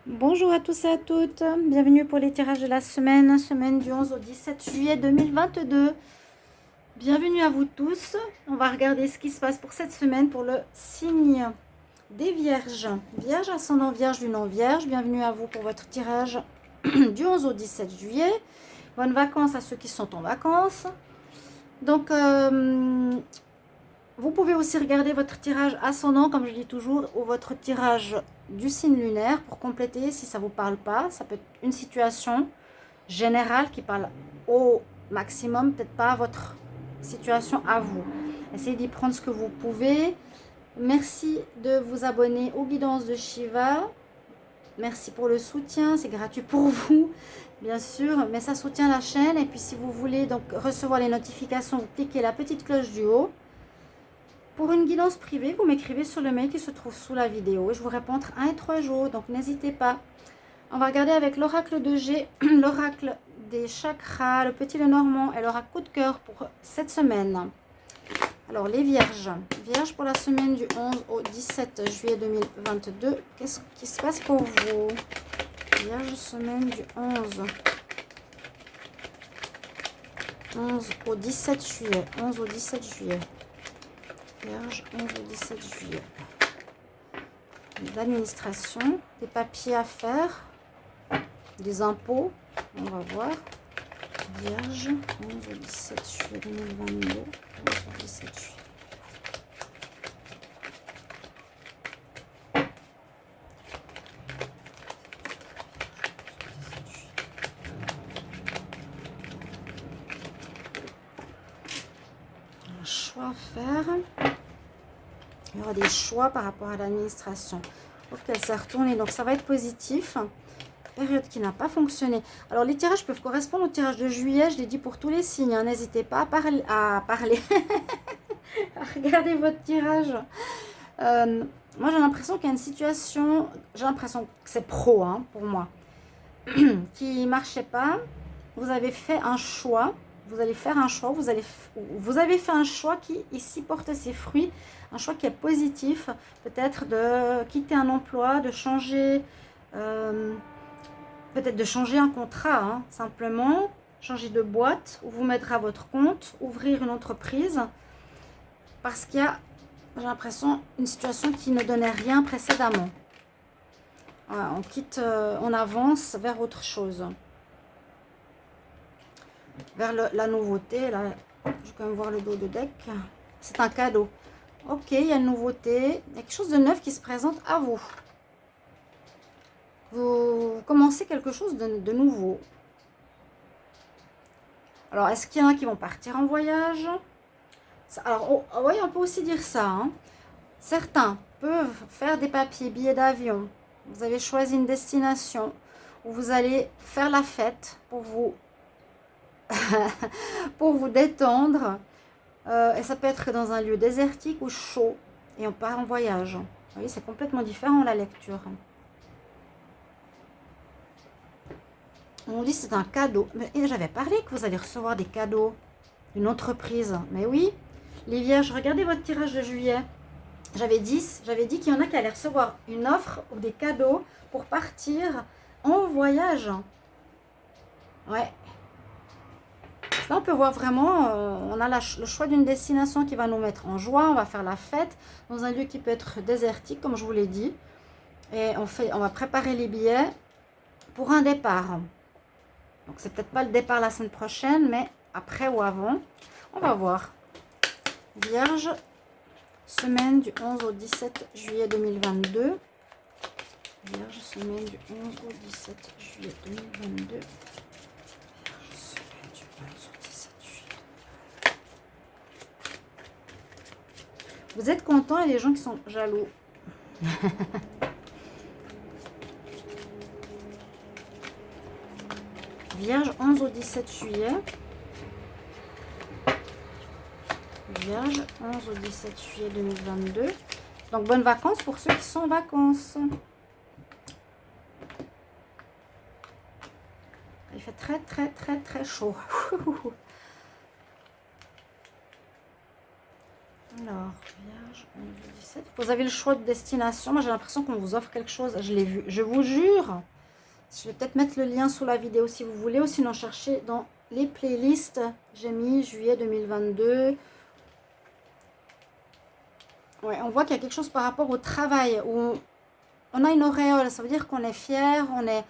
Bonjour à tous et à toutes, bienvenue pour les tirages de la semaine du 11 au 17 juillet 2022. Bienvenue à vous tous, on va regarder ce qui se passe pour cette semaine pour le signe des Vierges. Vierge, ascendant Vierge, Lune en Vierge, bienvenue à vous pour votre tirage du 11 au 17 juillet. Bonnes vacances à ceux qui sont en vacances. Donc, vous pouvez aussi regarder votre tirage ascendant, comme je dis toujours, ou votre tirage du signe lunaire pour compléter si ça ne vous parle pas. Ça peut être une situation générale qui parle au maximum, peut-être pas à votre situation à vous. Essayez d'y prendre ce que vous pouvez. Merci de vous abonner aux guidances de Shiva. Merci pour le soutien, c'est gratuit pour vous, bien sûr, mais ça soutient la chaîne. Et puis si vous voulez donc recevoir les notifications, vous cliquez la petite cloche du haut. Pour une guidance privée, vous m'écrivez sur le mail qui se trouve sous la vidéo. Je vous réponds entre 1 et 3 jours, donc n'hésitez pas. On va regarder avec l'oracle de G, l'oracle des chakras, le petit Lenormand et l'oracle coup de cœur pour cette semaine. Alors les vierges. Vierges pour la semaine du 11 au 17 juillet 2022. Qu'est-ce qui se passe pour vous? Vierge, semaine du 11 au 17 juillet. 11 au 17 juillet. Vierge, 11 au 17 juillet. L'administration, des papiers à faire, des impôts, on va voir. Vierge, 11 au 17 juillet 2022. 11 au 17 juillet. Un choix à faire. Il y aura des choix par rapport à l'administration. Ok, ça retourné, donc ça va être positif. Période qui n'a pas fonctionné. Alors les tirages peuvent correspondre au tirage de juillet, je l'ai dit pour tous les signes. Hein. N'hésitez pas à parler, à regarder votre tirage. Moi j'ai l'impression qu'il y a une situation, j'ai l'impression que c'est pro hein, pour moi, qui ne marchait pas. Vous avez fait un choix. Vous allez faire un choix, vous avez fait un choix qui ici porte ses fruits, un choix qui est positif, peut-être de quitter un emploi, de changer, peut-être de changer un contrat, hein, simplement, changer de boîte, ou vous mettre à votre compte, ouvrir une entreprise, parce qu'il y a, j'ai l'impression, une situation qui ne donnait rien précédemment. Voilà, on quitte, on avance vers autre chose. Vers la nouveauté, là, je vais quand même voir le dos de deck. C'est un cadeau. Ok, il y a une nouveauté. Il y a quelque chose de neuf qui se présente à vous. Vous commencez quelque chose de nouveau. Alors, est-ce qu'il y en a qui vont partir en voyage? Alors, oui, on peut aussi dire ça. Hein. Certains peuvent faire des papiers, billets d'avion. Vous avez choisi une destination où vous allez faire la fête pour vous pour vous détendre. Et ça peut être dans un lieu désertique ou chaud. Et on part en voyage. Vous voyez, c'est complètement différent la lecture. On dit c'est un cadeau. Mais j'avais parlé que vous allez recevoir des cadeaux d'une entreprise. Mais oui, les vierges, regardez votre tirage de juillet. J'avais dit qu'il y en a qui allaient recevoir une offre ou des cadeaux pour partir en voyage. Ouais. Là, on peut voir vraiment, on a le choix d'une destination qui va nous mettre en joie. On va faire la fête dans un lieu qui peut être désertique, comme je vous l'ai dit. Et on va préparer les billets pour un départ. Donc, c'est peut-être pas le départ la semaine prochaine, mais après ou avant. On va voir. Vierge, semaine du 11 au 17 juillet 2022. Vierge, semaine du 11 au 17 juillet 2022. Vierge, semaine du 11 au 17 juillet. Vous êtes content et les gens qui sont jaloux. Vierge, 11 au 17 juillet. Vierge, 11 au 17 juillet 2022. Donc, bonnes vacances pour ceux qui sont en vacances. Il fait très, très, très, très chaud. Alors, Vierge, Vierge, 11 ou 17. Vous avez le choix de destination. Moi, j'ai l'impression qu'on vous offre quelque chose. Je l'ai vu. Je vous jure. Je vais peut-être mettre le lien sous la vidéo si vous voulez. Ou sinon, chercher dans les playlists. J'ai mis juillet 2022. Ouais, on voit qu'il y a quelque chose par rapport au travail. Où on a une auréole. Ça veut dire qu'on est fier, on est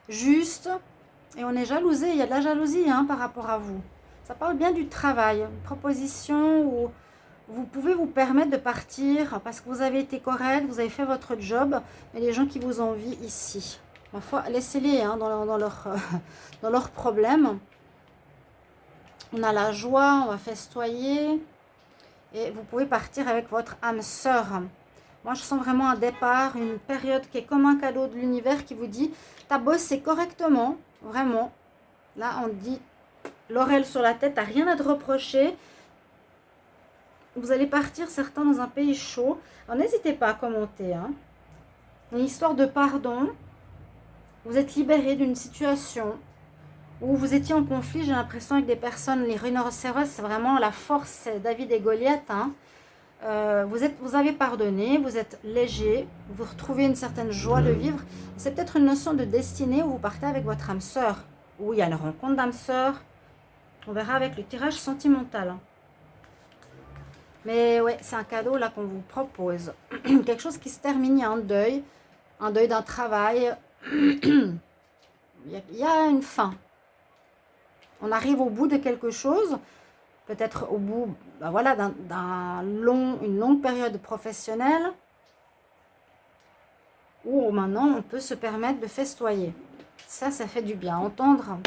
juste. Et on est jalousé. Il y a de la jalousie hein, par rapport à vous. Ça parle bien du travail. Une proposition où vous pouvez vous permettre de partir parce que vous avez été correct, vous avez fait votre job, mais les gens qui vous envient ici, parfois laissez-les hein, dans leurs problèmes. On a la joie, on va festoyer et vous pouvez partir avec votre âme sœur. Moi, je sens vraiment un départ, une période qui est comme un cadeau de l'univers qui vous dit « t'as bossé correctement, vraiment ». Là, on dit l'oreille sur la tête, t'as rien à te reprocher. Vous allez partir, certains, dans un pays chaud. Alors, n'hésitez pas à commenter. Hein. Une histoire de pardon. Vous êtes libéré d'une situation où vous étiez en conflit, j'ai l'impression, avec des personnes. Les rhinocéros, c'est vraiment la force, c'est David et Goliath. Hein. Vous avez pardonné, vous êtes léger, vous retrouvez une certaine joie de vivre. C'est peut-être une notion de destinée où vous partez avec votre âme sœur. Où il y a une rencontre d'âme sœur. On verra avec le tirage sentimental. Hein. Mais ouais, c'est un cadeau là qu'on vous propose. Quelque chose qui se termine, il y a un deuil d'un travail. Il y a une fin. On arrive au bout de quelque chose, peut-être au bout ben voilà, une longue période professionnelle, où maintenant on peut se permettre de festoyer. Ça fait du bien. Entendre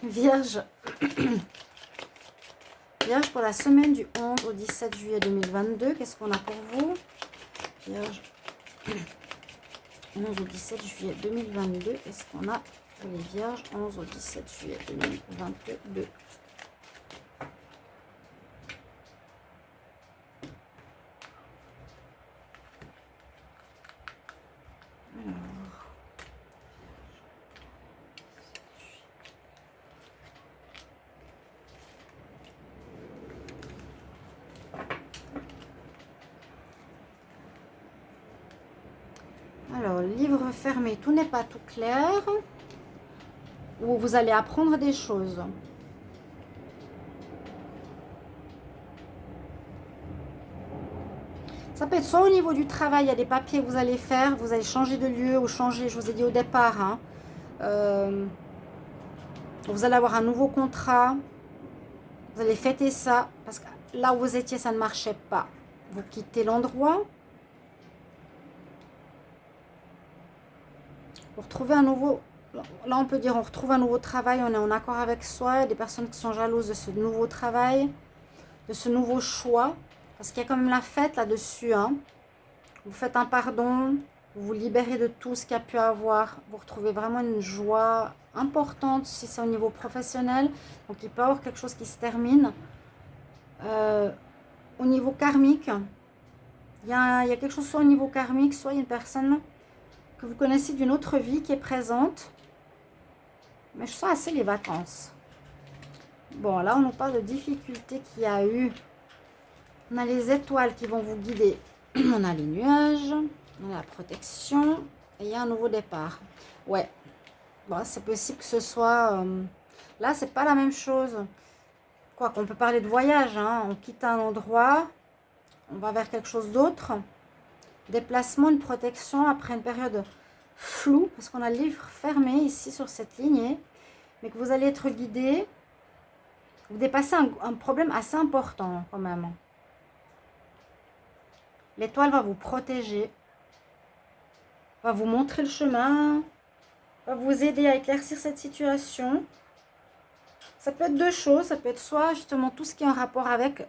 Vierge. Vierge, pour la semaine du 11 au 17 juillet 2022, qu'est-ce qu'on a pour vous? Vierge, 11 au 17 juillet 2022, qu'est-ce qu'on a pour les Vierges? 11 au 17 juillet 2022. Alors, livre fermé, tout n'est pas tout clair. Où vous allez apprendre des choses. Ça peut être soit au niveau du travail, il y a des papiers que vous allez faire, vous allez changer de lieu ou changer, je vous ai dit au départ. Hein, vous allez avoir un nouveau contrat. Vous allez fêter ça parce que là où vous étiez, ça ne marchait pas. Vous quittez l'endroit. Vous retrouvez un nouveau... Là, on peut dire on retrouve un nouveau travail, on est en accord avec soi. Il y a des personnes qui sont jalouses de ce nouveau travail, de ce nouveau choix. Parce qu'il y a quand même la fête là-dessus. Hein. Vous faites un pardon, vous vous libérez de tout ce qu'il y a pu avoir. Vous retrouvez vraiment une joie importante si c'est au niveau professionnel. Donc, il peut y avoir quelque chose qui se termine. Au niveau karmique, il y a quelque chose soit au niveau karmique, soit il y a une personne que vous connaissez d'une autre vie qui est présente. Mais je sens assez les vacances. Bon, là, on nous parle de difficultés qu'il y a eu. On a les étoiles qui vont vous guider. On a les nuages, on a la protection. Et il y a un nouveau départ. Ouais. Bon, c'est possible que ce soit... là, c'est pas la même chose. Quoi qu'on peut parler de voyage. Hein. On quitte un endroit. On va vers quelque chose d'autre. Déplacement, une protection après une période floue. Parce qu'on a le livre fermé ici sur cette lignée. Mais que vous allez être guidé. Vous dépassez un problème assez important quand même. L'étoile va vous protéger. Va vous montrer le chemin. Va vous aider à éclaircir cette situation. Ça peut être deux choses. Ça peut être soit justement tout ce qui est en rapport avec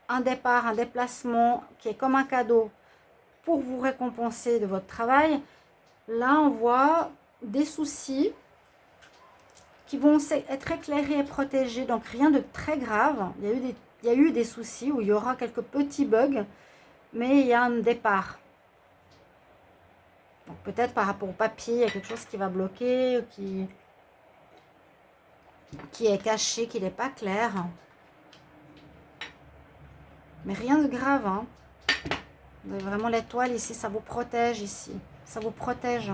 un départ, un déplacement qui est comme un cadeau pour vous récompenser de votre travail. Là, on voit des soucis qui vont être éclairés et protégés. Donc, rien de très grave. Il y a eu des soucis où il y aura quelques petits bugs, mais il y a un départ. Donc, peut-être par rapport au papier, il y a quelque chose qui va bloquer, qui est caché, qui n'est pas clair. Mais rien de grave. Hein. Vous avez vraiment l'étoile ici, ça vous protège ici. Ça vous protège.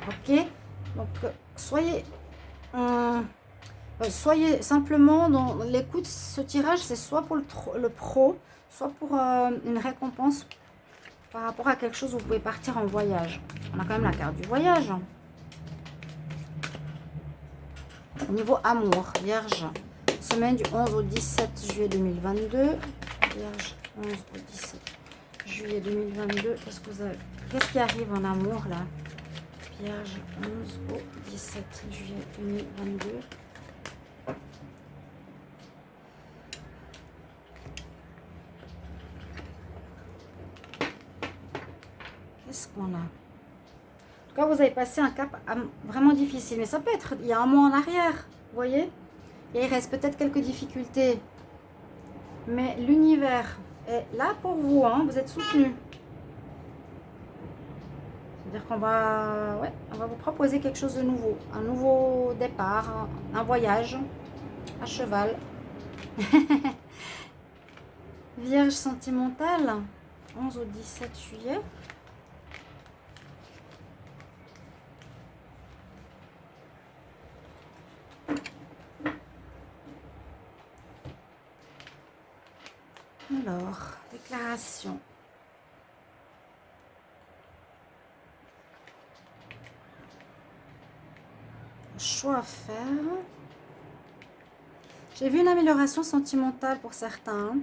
Ok? Donc, soyez simplement dans l'écoute. Ce tirage, c'est soit pour le pro, soit pour une récompense par rapport à quelque chose où vous pouvez partir en voyage. On a quand même la carte du voyage. Au niveau amour, Vierge, semaine du 11 au 17 juillet 2022. Vierge, 11 au 17 juillet 2022. Qu'est-ce qui arrive en amour là? Vierge, 11 au 17 juillet 2022. Qu'est-ce qu'on a? En tout cas, vous avez passé un cap vraiment difficile. Mais ça peut être, il y a un mois en arrière, vous voyez? Et il reste peut-être quelques difficultés. Mais l'univers est là pour vous, hein, vous êtes soutenu. C'est-à-dire qu'on va, on va vous proposer quelque chose de nouveau. Un nouveau départ, un voyage à cheval. Vierge sentimentale, 11 au 17 juillet. Alors, déclaration. Choix à faire. J'ai vu une amélioration sentimentale pour certains.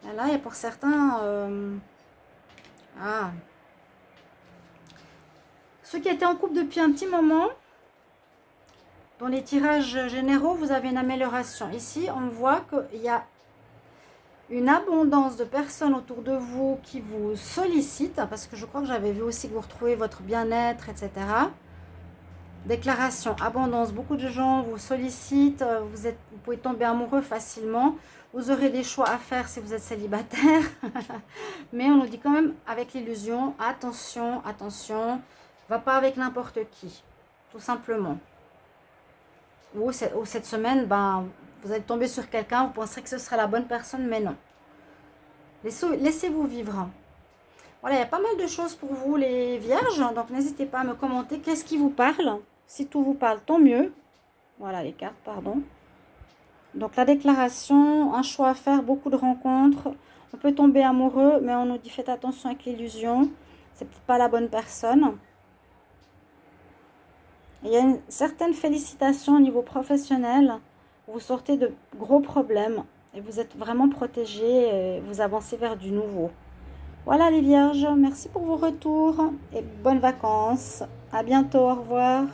Et là, et pour certains... ceux qui étaient en couple depuis un petit moment, dans les tirages généraux, vous avez une amélioration. Ici, on voit qu'il y a une abondance de personnes autour de vous qui vous sollicitent, parce que je crois que j'avais vu aussi que vous retrouvez votre bien-être, etc. Déclaration, abondance, beaucoup de gens vous sollicitent, vous pouvez tomber amoureux facilement, vous aurez des choix à faire si vous êtes célibataire, mais on nous dit quand même avec l'illusion, attention, attention, va pas avec n'importe qui, tout simplement. Ou cette semaine, vous allez tomber sur quelqu'un, vous penserez que ce sera la bonne personne, mais non. Laissez-vous vivre. Voilà, il y a pas mal de choses pour vous les vierges, donc n'hésitez pas à me commenter qu'est-ce qui vous parle. Si tout vous parle, tant mieux. Voilà les cartes, pardon. Donc la déclaration, un choix à faire, beaucoup de rencontres. On peut tomber amoureux, mais on nous dit faites attention avec l'illusion. C'est peut-être pas la bonne personne. Il y a une certaine félicitation au niveau professionnel. Vous sortez de gros problèmes et vous êtes vraiment protégés et vous avancez vers du nouveau. Voilà les vierges, merci pour vos retours et bonnes vacances. À bientôt, au revoir.